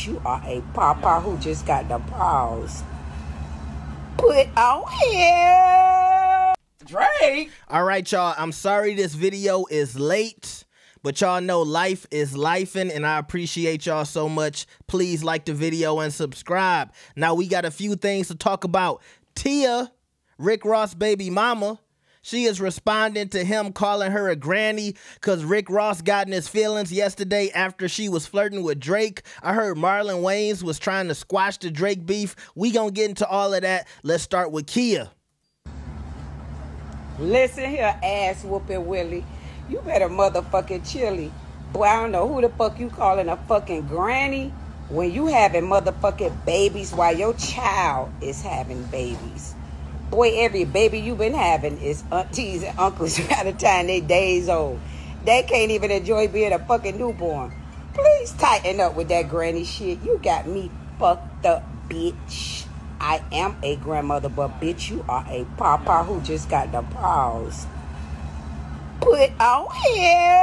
You are a papa who just got the pause. Put on here. Drake. All right, y'all. I'm sorry this video is late, but y'all know life is lifing, and I appreciate y'all so much. Please like the video and subscribe. Now, we got a few things to talk about. Tia, Rick Ross' baby mama, she is responding to him calling her a granny because Rick Ross got in his feelings yesterday after she was flirting with Drake. I heard Marlon Wayans was trying to squash the Drake beef. We gonna get into all of that. Let's start with Kia. Listen here, ass whooping Willie. You better motherfucking chilly. Boy, I don't know who the fuck you calling a fucking granny when you having motherfucking babies while your child is having babies. Boy, every baby you been having is aunties and uncles by the time they days old. They can't even enjoy being a fucking newborn. Please tighten up with that granny shit. You got me fucked up, bitch. I am a grandmother, but bitch, you are a papa who just got the pause. Put on here.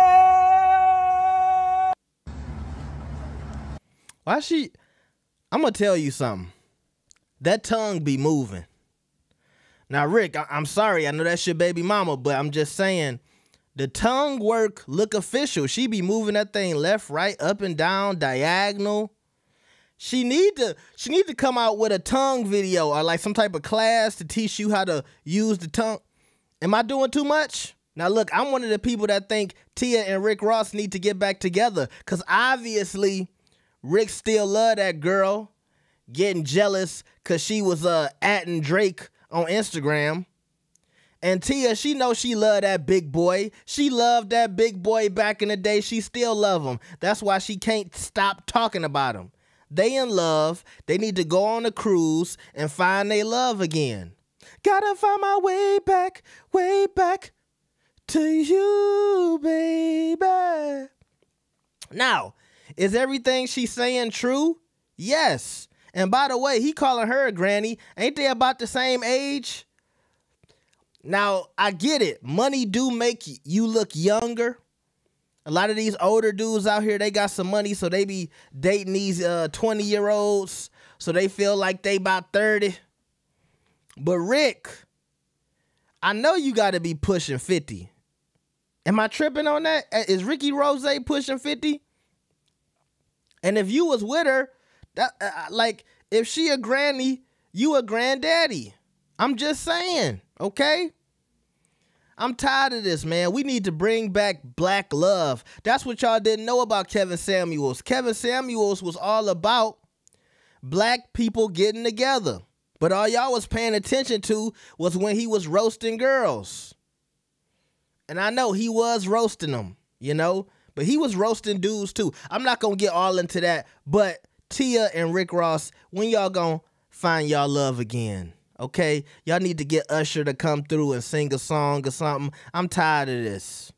Why she? I'm gonna tell you something. That tongue be moving. Now, Rick, I'm sorry. I know that's your baby mama, but I'm just saying the tongue work look official. She be moving that thing left, right, up and down, diagonal. She need to come out with a tongue video or like some type of class to teach you how to use the tongue. Am I doing too much? Now, look, I'm one of the people that think Tia and Rick Ross need to get back together because obviously Rick still love that girl, getting jealous because she was atting Drake on Instagram. And Tia, she knows she loved that big boy. She loved that big boy back in the day. She still love him. That's why she can't stop talking about him. They in love. They need to go on a cruise and find their love again. Gotta find my way back to you, baby. Now, is everything she's saying true? Yes. And by the way, he calling her a granny. Ain't they about the same age? Now, I get it. Money do make you look younger. A lot of these older dudes out here, they got some money, so they be dating these 20-year-olds, so they feel like they about 30. But Rick, I know you got to be pushing 50. Am I tripping on that? Is Ricky Rose pushing 50? And if you was with her, like, if she a granny, you a granddaddy. I'm just saying, okay? I'm tired of this, man. We need to bring back black love. That's what y'all didn't know about Kevin Samuels. Kevin Samuels was all about black people getting together. But all y'all was paying attention to was when he was roasting girls. And I know he was roasting them, you know? But he was roasting dudes, too. I'm not going to get all into that, but Tia and Rick Ross, when y'all gonna find y'all love again, okay? Y'all need to get Usher to come through and sing a song or something. I'm tired of this.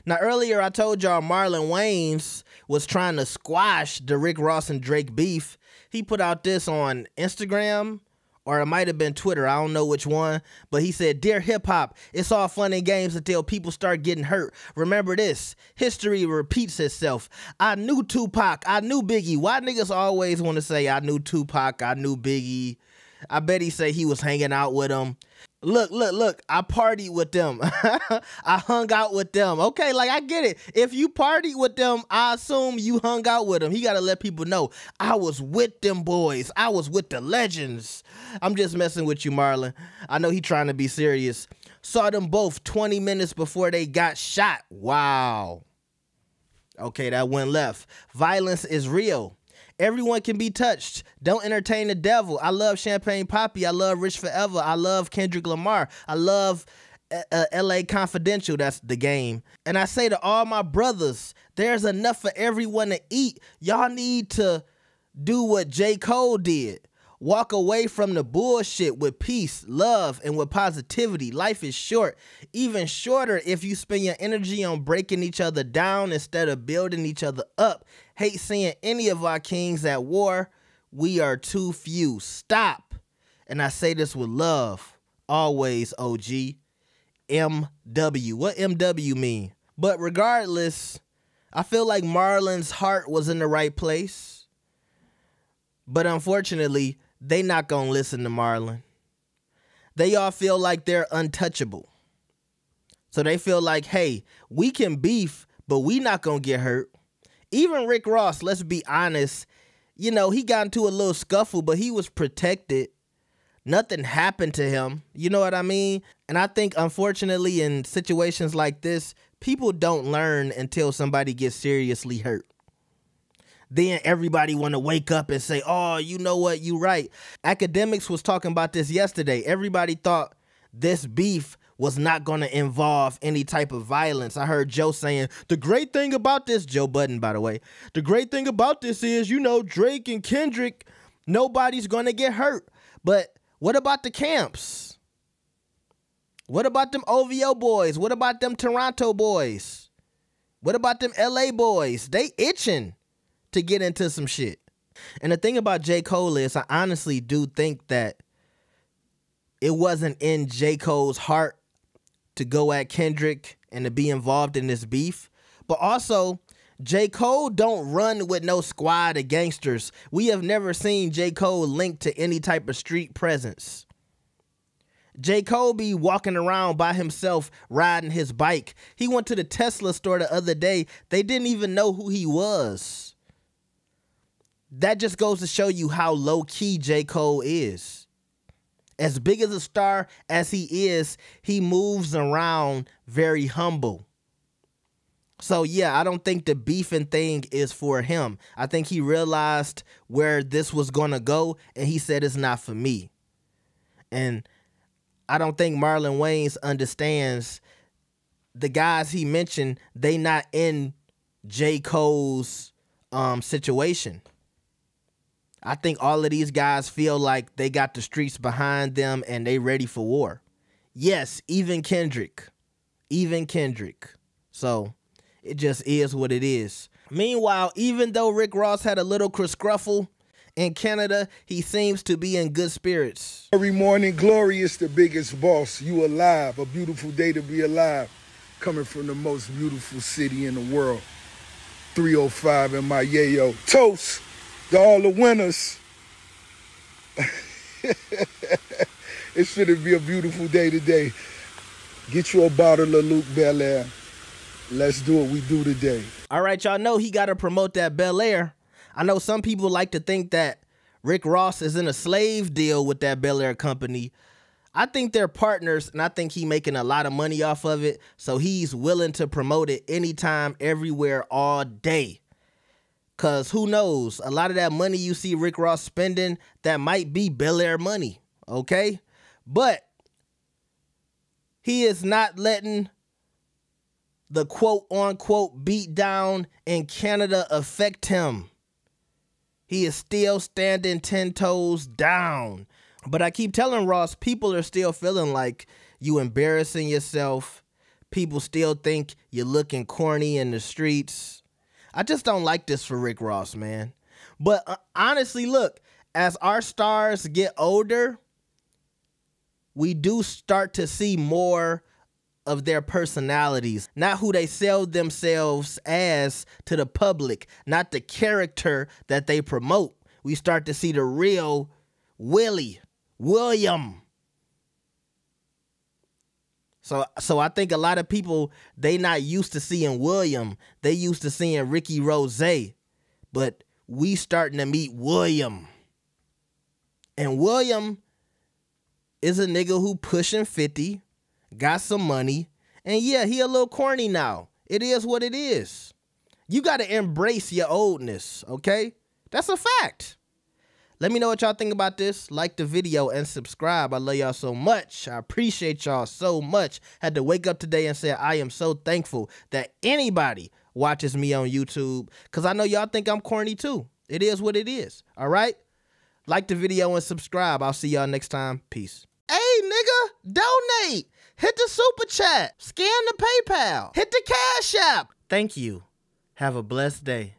Now, earlier I told y'all Marlon Wayans was trying to squash the Rick Ross and Drake beef. He put out this on Instagram, or it might have been Twitter. I don't know which one. But he said, "Dear hip hop, it's all fun and games until people start getting hurt. Remember this, history repeats itself. I knew Tupac, I knew Biggie." Why niggas always want to say, I knew Tupac, I knew Biggie? I bet he say he was hanging out with them. Look, I partied with them. I hung out with them. Okay, like I get it. If you partied with them, I assume you hung out with them. He got to let people know, I was with them boys. I was with the legends. I'm just messing with you, Marlon. I know he trying to be serious. Saw them both 20 minutes before they got shot. Wow. Okay, that went left. Violence is real. Everyone can be touched. Don't entertain the devil. I love Champagne Poppy. I love Rich Forever. I love Kendrick Lamar. I love LA Confidential. That's the game. And I say to all my brothers, there's enough for everyone to eat. Y'all need to do what J. Cole did. Walk away from the bullshit with peace, love, and with positivity. Life is short. Even shorter if you spend your energy on breaking each other down instead of building each other up. Hate seeing any of our kings at war. We are too few. Stop. And I say this with love. Always, OG. MW. What MW mean? But regardless, I feel like Marlon's heart was in the right place. But unfortunately, they not gonna listen to Marlon. They all feel like they're untouchable. So they feel like, hey, we can beef, but we not gonna get hurt. Even Rick Ross, let's be honest, you know, he got into a little scuffle, but he was protected. Nothing happened to him. You know what I mean? And I think, unfortunately, in situations like this, people don't learn until somebody gets seriously hurt. Then everybody want to wake up and say, oh, you know what? You right. Academics was talking about this yesterday. Everybody thought this beef was not going to involve any type of violence. I heard Joe saying, the great thing about this, Joe Budden, by the way, the great thing about this is, you know, Drake and Kendrick, nobody's going to get hurt. But what about the Kemps? What about them OVO boys? What about them Toronto boys? What about them LA boys? They itching to get into some shit. And the thing about J. Cole is, I honestly do think that it wasn't in J. Cole's heart to go at Kendrick and to be involved in this beef. But also, J. Cole don't run with no squad of gangsters. We have never seen J. Cole linked to any type of street presence. J. Cole be walking around by himself riding his bike. He went to the Tesla store the other day. They didn't even know who he was. That just goes to show you how low-key J. Cole is. As big as a star as he is, he moves around very humble. So yeah, I don't think the beefing thing is for him. I think he realized where this was gonna go and he said it's not for me. And I don't think Marlon Wayans understands the guys he mentioned, they not in J. Cole's situation. I think all of these guys feel like they got the streets behind them and they ready for war. Yes, even Kendrick. Even Kendrick. So it just is what it is. Meanwhile, even though Rick Ross had a little scruffle in Canada, he seems to be in good spirits. Every morning, glorious, the biggest boss. You alive, a beautiful day to be alive. Coming from the most beautiful city in the world. 305 in my yayo. Toast to all the winners. It's gonna be a beautiful day today. Get you a bottle of Luke Belaire. Let's do what we do today. All right, y'all know he got to promote that Belaire. I know some people like to think that Rick Ross is in a slave deal with that Belaire company. I think they're partners, and I think he's making a lot of money off of it, so he's willing to promote it anytime, everywhere, all day. Because who knows, a lot of that money you see Rick Ross spending, that might be Belaire money, okay? But he is not letting the quote-unquote beat down in Canada affect him. He is still standing 10 toes down. But I keep telling Ross, people are still feeling like you embarrassing yourself. People still think you're looking corny in the streets. I just don't like this for Rick Ross, man. But honestly, look, as our stars get older, we do start to see more of their personalities, not who they sell themselves as to the public, not the character that they promote. We start to see the real William. So I think a lot of people, they not used to seeing William. They used to seeing Ricky Rose. But we starting to meet William. And William is a nigga who pushing 50, got some money, and yeah, he a little corny now. It is what it is. You got to embrace your oldness, okay? That's a fact. Let me know what y'all think about this. Like the video and subscribe. I love y'all so much. I appreciate y'all so much. Had to wake up today and say I am so thankful that anybody watches me on YouTube, because I know y'all think I'm corny too. It is what it is, all right? Like the video and subscribe. I'll see y'all next time. Peace. Hey, nigga, donate. Hit the super chat. Scan the PayPal. Hit the Cash App. Thank you. Have a blessed day.